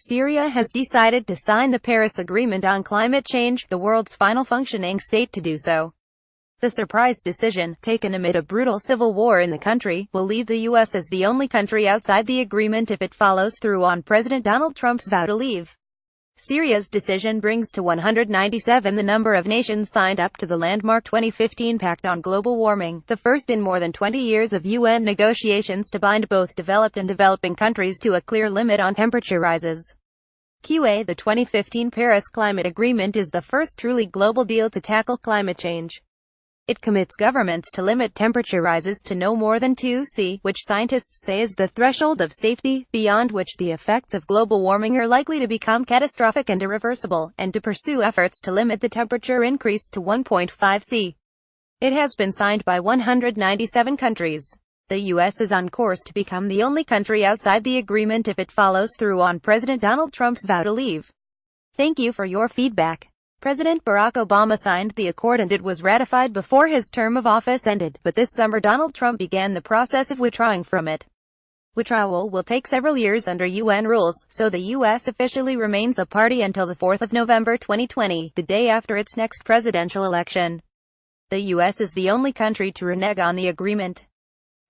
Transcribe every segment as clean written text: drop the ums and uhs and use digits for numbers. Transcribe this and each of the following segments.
Syria has decided to sign the Paris Agreement on climate change, the world's final functioning state to do so. The surprise decision, taken amid a brutal civil war in the country, will leave the U.S. as the only country outside the agreement if it follows through on President Donald Trump's vow to leave. Syria's decision brings to 197 the number of nations signed up to the landmark 2015 Pact on Global Warming, the first in more than 20 years of UN negotiations to bind both developed and developing countries to a clear limit on temperature rises. The 2015 Paris Climate Agreement is the first truly global deal to tackle climate change. It commits governments to limit temperature rises to no more than 2°C, which scientists say is the threshold of safety, beyond which the effects of global warming are likely to become catastrophic and irreversible, and to pursue efforts to limit the temperature increase to 1.5°C. It has been signed by 197 countries. The U.S. is on course to become the only country outside the agreement if it follows through on President Donald Trump's vow to leave. Thank you for your feedback. President Barack Obama signed the accord and it was ratified before his term of office ended, but this summer Donald Trump began the process of withdrawing from it. Withdrawal will take several years under UN rules, so the U.S. officially remains a party until the 4th of November 2020, the day after its next presidential election. The U.S. is the only country to renege on the agreement.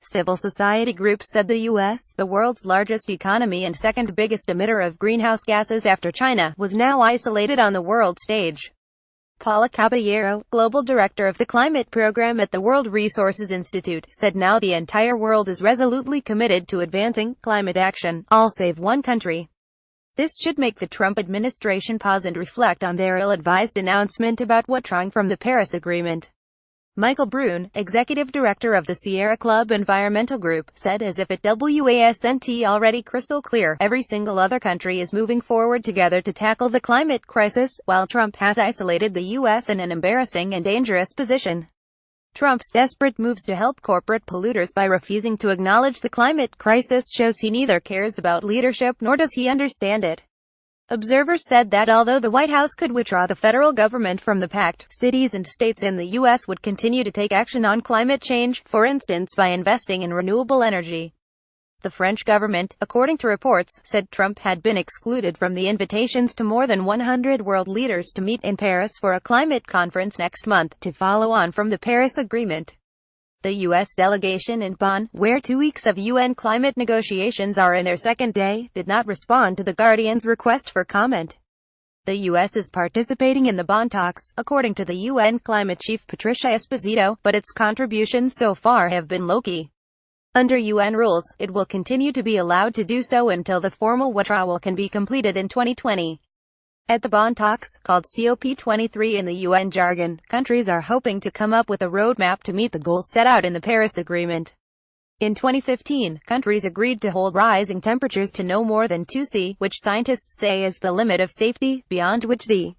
Civil society groups said the U.S., the world's largest economy and second biggest emitter of greenhouse gases after China, was now isolated on the world stage. Paula Caballero, global director of the climate program at the World Resources Institute, said now the entire world is resolutely committed to advancing climate action, all save one country. This should make the Trump administration pause and reflect on their ill-advised announcement about withdrawing from the Paris Agreement. Michael Brune, executive director of the Sierra Club Environmental Group, said as if it wasn't already crystal clear, every single other country is moving forward together to tackle the climate crisis, while Trump has isolated the U.S. in an embarrassing and dangerous position. Trump's desperate moves to help corporate polluters by refusing to acknowledge the climate crisis shows he neither cares about leadership nor does he understand it. Observers said that although the White House could withdraw the federal government from the pact, cities and states in the U.S. would continue to take action on climate change, for instance by investing in renewable energy. The French government, according to reports, said Trump had been excluded from the invitations to more than 100 world leaders to meet in Paris for a climate conference next month, to follow on from the Paris Agreement. The U.S. delegation in Bonn, where 2 weeks of UN climate negotiations are in their second day, did not respond to The Guardian's request for comment. The U.S. is participating in the Bonn talks, according to the UN climate chief Patricia Esposito, but its contributions so far have been low-key. Under UN rules, it will continue to be allowed to do so until the formal withdrawal can be completed in 2020. At the Bonn talks, called COP23 in the UN jargon, countries are hoping to come up with a roadmap to meet the goals set out in the Paris Agreement. In 2015, countries agreed to hold rising temperatures to no more than 2°C, which scientists say is the limit of safety, beyond which the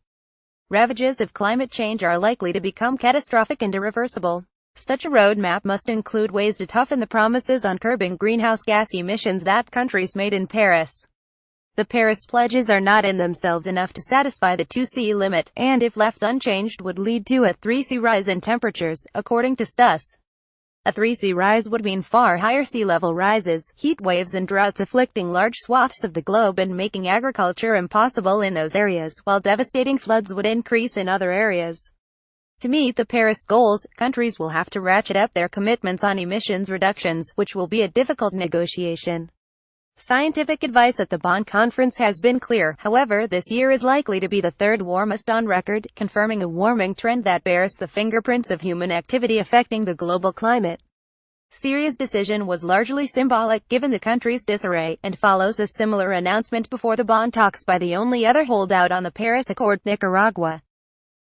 ravages of climate change are likely to become catastrophic and irreversible. Such a roadmap must include ways to toughen the promises on curbing greenhouse gas emissions that countries made in Paris. The Paris pledges are not in themselves enough to satisfy the 2°C limit, and if left unchanged would lead to a 3°C rise in temperatures, according to STUS. A 3°C rise would mean far higher sea level rises, heat waves and droughts afflicting large swaths of the globe and making agriculture impossible in those areas, while devastating floods would increase in other areas. To meet the Paris goals, countries will have to ratchet up their commitments on emissions reductions, which will be a difficult negotiation. Scientific advice at the Bonn conference has been clear, however this year is likely to be the third warmest on record, confirming a warming trend that bears the fingerprints of human activity affecting the global climate. Syria's decision was largely symbolic given the country's disarray, and follows a similar announcement before the Bonn talks by the only other holdout on the Paris Accord, Nicaragua.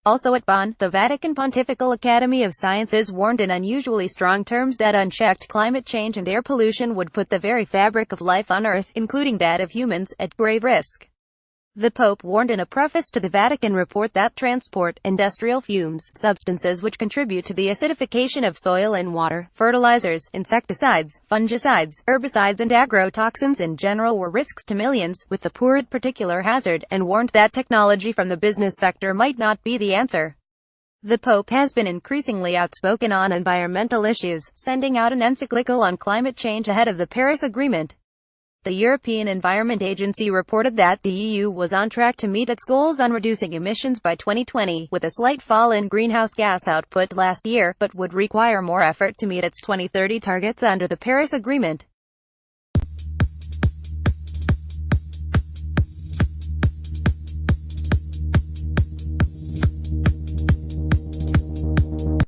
Also at Bonn, the Vatican Pontifical Academy of Sciences warned in unusually strong terms that unchecked climate change and air pollution would put the very fabric of life on Earth, including that of humans, at grave risk. The Pope warned in a preface to the Vatican report that transport, industrial fumes, substances which contribute to the acidification of soil and water, fertilizers, insecticides, fungicides, herbicides and agrotoxins in general were risks to millions, with the poor at particular hazard, and warned that technology from the business sector might not be the answer. The Pope has been increasingly outspoken on environmental issues, sending out an encyclical on climate change ahead of the Paris Agreement. The European Environment Agency reported that the EU was on track to meet its goals on reducing emissions by 2020, with a slight fall in greenhouse gas output last year, but would require more effort to meet its 2030 targets under the Paris Agreement.